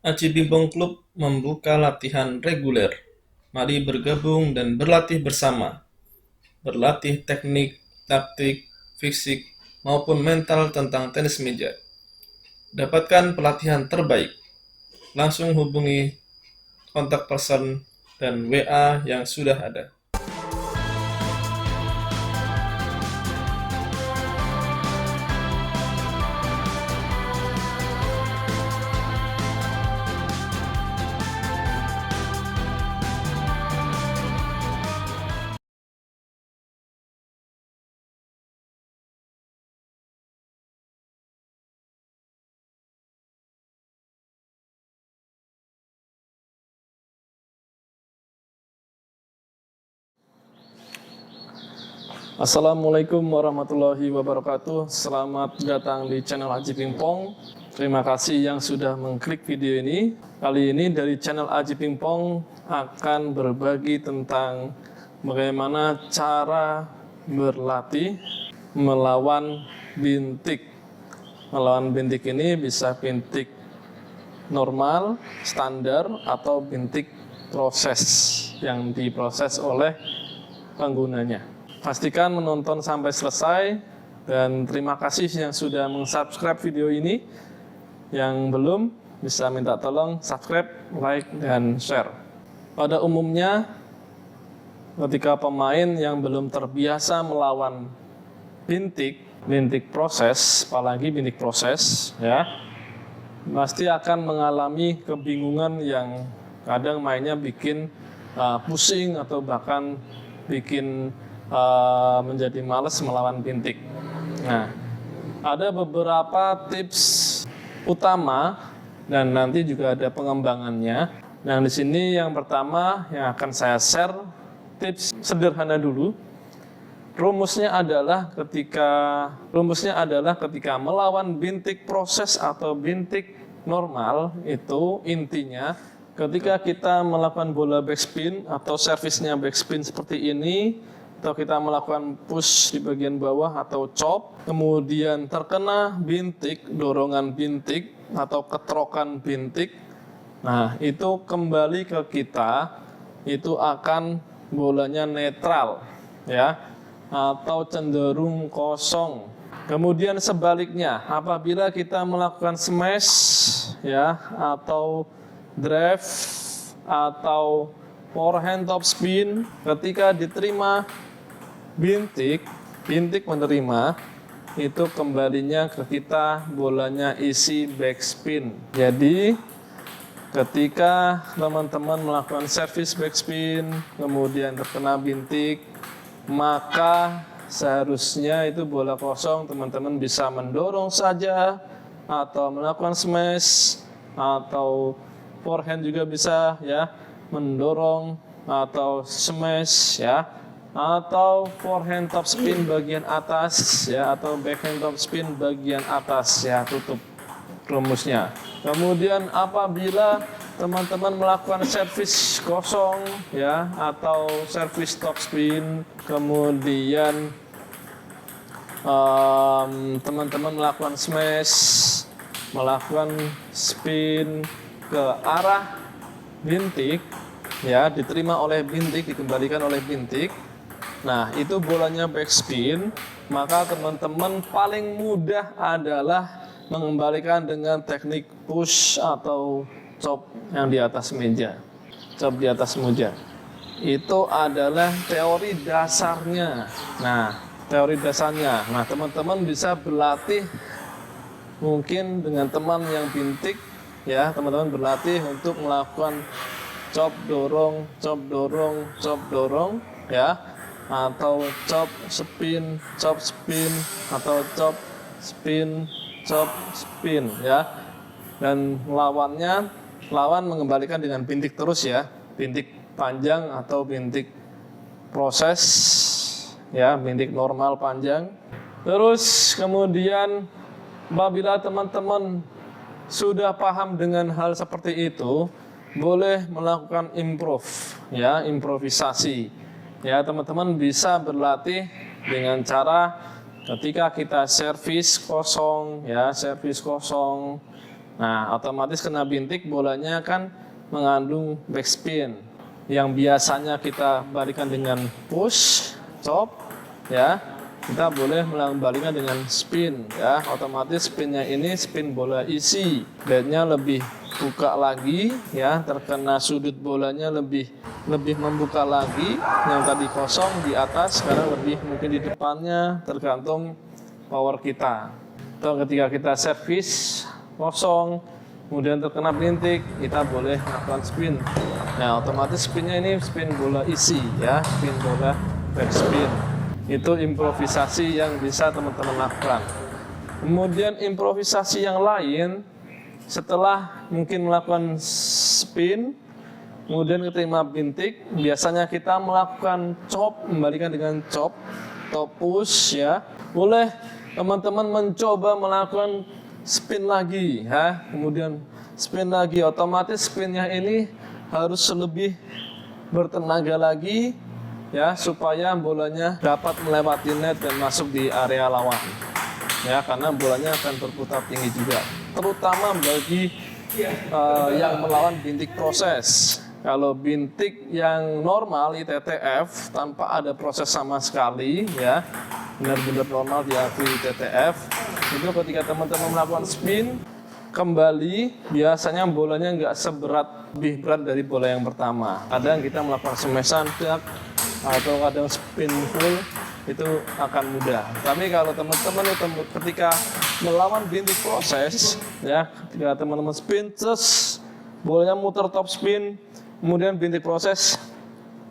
Aci Bimbong Club membuka latihan reguler. Mari bergabung dan berlatih bersama. Berlatih teknik, taktik, fisik, maupun mental tentang tenis meja. Dapatkan pelatihan terbaik. Langsung hubungi kontak person dan WA yang sudah ada. Assalamualaikum warahmatullahi wabarakatuh. Selamat datang di channel Aji Pingpong. Terima kasih yang sudah mengklik video ini. Kali ini dari channel Aji Pingpong akan berbagi tentang bagaimana cara berlatih melawan bintik. Melawan bintik ini bisa bintik normal, standar, atau bintik proses yang diproses oleh penggunanya. Pastikan menonton sampai selesai dan terima kasih yang sudah mensubscribe video ini. Yang belum bisa minta tolong subscribe, like, dan share. Pada umumnya ketika pemain yang belum terbiasa melawan bintik proses, apalagi bintik proses ya, pasti akan mengalami kebingungan yang kadang mainnya bikin pusing atau bahkan bikin menjadi males melawan bintik. Nah, ada beberapa tips utama dan nanti juga ada pengembangannya. Nah, di sini yang pertama yang akan saya share tips sederhana dulu. Rumusnya adalah ketika melawan bintik proses atau bintik normal, itu intinya ketika kita melakukan bola backspin atau servisnya backspin seperti ini, atau kita melakukan push di bagian bawah atau chop, kemudian terkena bintik, dorongan bintik atau ketrokan bintik, nah itu kembali ke kita, itu akan bolanya netral ya, atau cenderung kosong. Kemudian sebaliknya, apabila kita melakukan smash ya, atau drive atau forehand top spin, ketika diterima bintik menerima, itu kembalinya ke kita bolanya isi backspin. Jadi ketika teman-teman melakukan service backspin kemudian terkena bintik, maka seharusnya itu bola kosong, teman-teman bisa mendorong saja atau melakukan smash atau forehand juga bisa ya, mendorong atau smash ya, atau forehand top spin bagian atas ya, atau backhand top spin bagian atas ya, tutup rumusnya. Kemudian apabila teman-teman melakukan servis kosong ya, atau servis top spin, kemudian teman-teman melakukan smash, melakukan spin ke arah bintik ya, diterima oleh bintik, dikembalikan oleh bintik. Nah, itu bolanya backspin, maka teman-teman paling mudah adalah mengembalikan dengan teknik push atau chop yang di atas meja. Chop di atas meja. Itu adalah teori dasarnya. Nah, teori dasarnya. Nah, teman-teman bisa berlatih mungkin dengan teman yang bintik ya, teman-teman berlatih untuk melakukan chop dorong, chop dorong, chop dorong ya, atau chop spin, atau chop spin, ya. Dan lawan mengembalikan dengan bintik terus ya, bintik panjang atau bintik proses ya, bintik normal panjang. Terus kemudian apabila teman-teman sudah paham dengan hal seperti itu, boleh melakukan improvisasi. Ya, teman-teman bisa berlatih dengan cara ketika kita servis kosong ya, servis kosong, Nah, otomatis kena bintik, bolanya kan mengandung backspin yang biasanya kita balikan dengan push, chop, ya. Kita boleh mengembalikan dengan spin, ya. Otomatis spinnya ini spin bola isi, bednya lebih buka lagi, ya. Terkena sudut bolanya lebih membuka lagi. Yang tadi kosong di atas, sekarang lebih mungkin di depannya, tergantung power kita. Atau ketika kita servis kosong, kemudian terkena bintik, kita boleh melakukan spin. Nah, otomatis spinnya ini spin bola isi, ya, spin bola backspin. Itu improvisasi yang bisa teman-teman lakukan. Kemudian improvisasi yang lain, setelah mungkin melakukan spin, kemudian keterima bintik, biasanya kita melakukan chop, membalikan dengan chop atau push, ya. Boleh teman-teman mencoba melakukan spin lagi, ya. Kemudian spin lagi, otomatis spinnya ini harus lebih bertenaga lagi, ya, supaya bolanya dapat melewati net dan masuk di area lawan, ya, karena bolanya akan berputar tinggi juga, terutama bagi yang melawan bintik proses. Kalau bintik yang normal ITTF tanpa ada proses sama sekali, ya, benar-benar normal diakui ITTF, itu ketika teman-teman melakukan spin kembali, biasanya bolanya nggak lebih berat dari bola yang pertama. Kadang kita melakukan smashan atau kadang spin full, itu akan mudah. Tapi kalau teman-teman ketika melawan bintik proses, ya, ketika teman-teman spin, terus bolanya muter top spin, kemudian bintik proses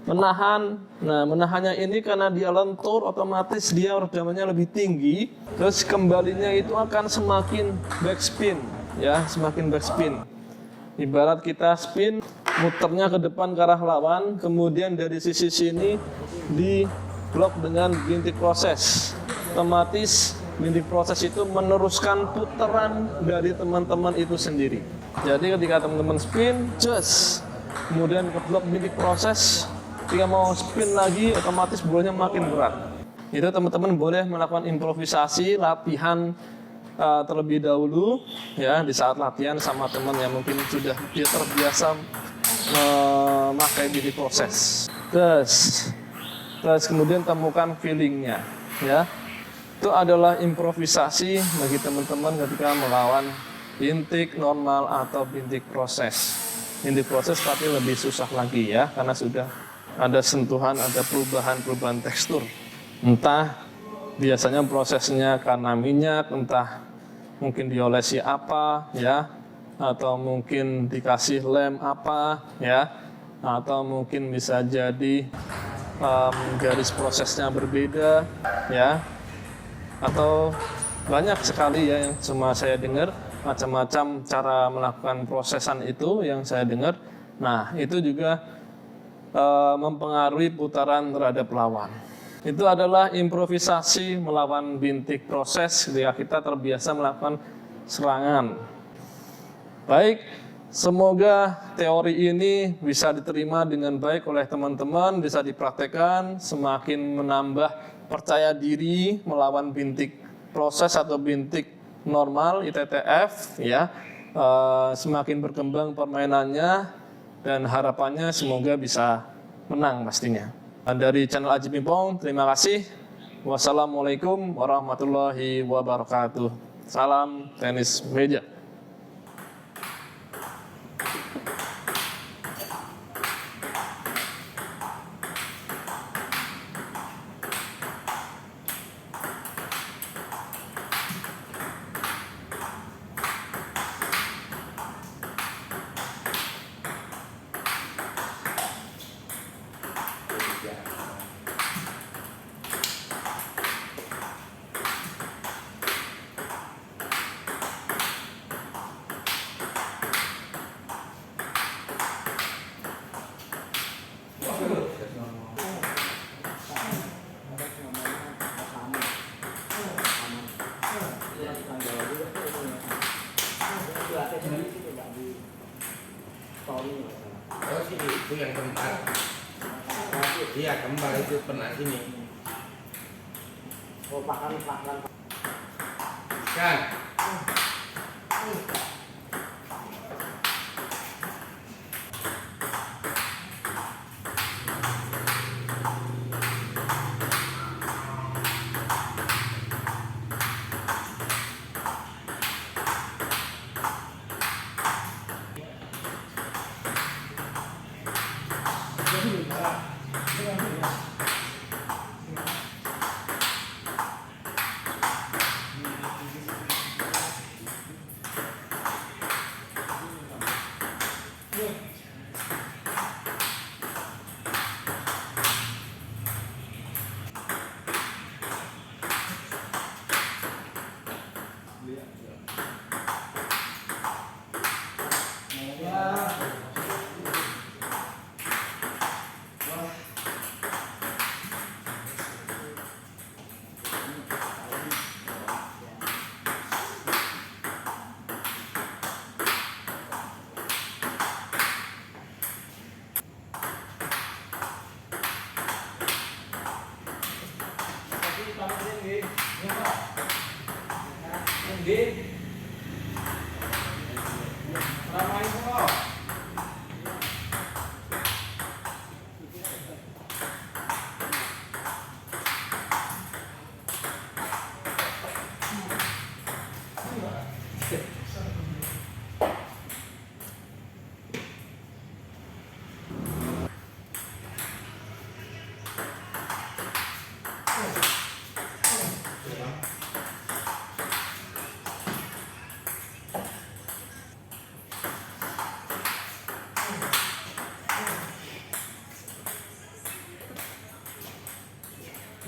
menahan. Nah, menahannya ini karena dia lentur, otomatis dia redamannya lebih tinggi, terus kembalinya itu akan semakin backspin, ya, semakin backspin. Ibarat kita spin, muternya ke depan ke arah lawan, kemudian dari sisi sini di blok dengan bintik proses. Otomatis bintik proses itu meneruskan putaran dari teman-teman itu sendiri. Jadi ketika teman-teman spin, kemudian ke blok bintik proses, ketika mau spin lagi, otomatis bolanya makin berat. Itu teman-teman boleh melakukan improvisasi, latihan terlebih dahulu, ya, di saat latihan sama teman yang mungkin sudah terbiasa memakai bintik proses. Terus kemudian temukan feelingnya, ya. Itu adalah improvisasi bagi teman-teman ketika melawan bintik normal atau bintik proses. Bintik proses tapi lebih susah lagi, ya, karena sudah ada sentuhan, ada perubahan tekstur. Entah biasanya prosesnya karena minyak, entah mungkin diolesi apa, ya, atau mungkin dikasih lem apa, ya, atau mungkin bisa jadi garis prosesnya berbeda, ya, atau banyak sekali, ya, yang cuma saya dengar macam-macam cara melakukan prosesan itu yang saya dengar. Nah, itu juga mempengaruhi putaran terhadap lawan. Itu adalah improvisasi melawan bintik proses ketika kita terbiasa melakukan serangan. Baik, semoga teori ini bisa diterima dengan baik oleh teman-teman, bisa dipraktekkan, semakin menambah percaya diri melawan bintik proses atau bintik normal ITTF, ya. Semakin berkembang permainannya dan harapannya semoga bisa menang pastinya. Dari channel Aji Pimpong, terima kasih. Wassalamualaikum warahmatullahi wabarakatuh. Salam tenis meja. Oh sini itu yang kembar. Iya kembar itu pernah sini. Oh pakan. Kan.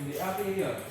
Di api ya.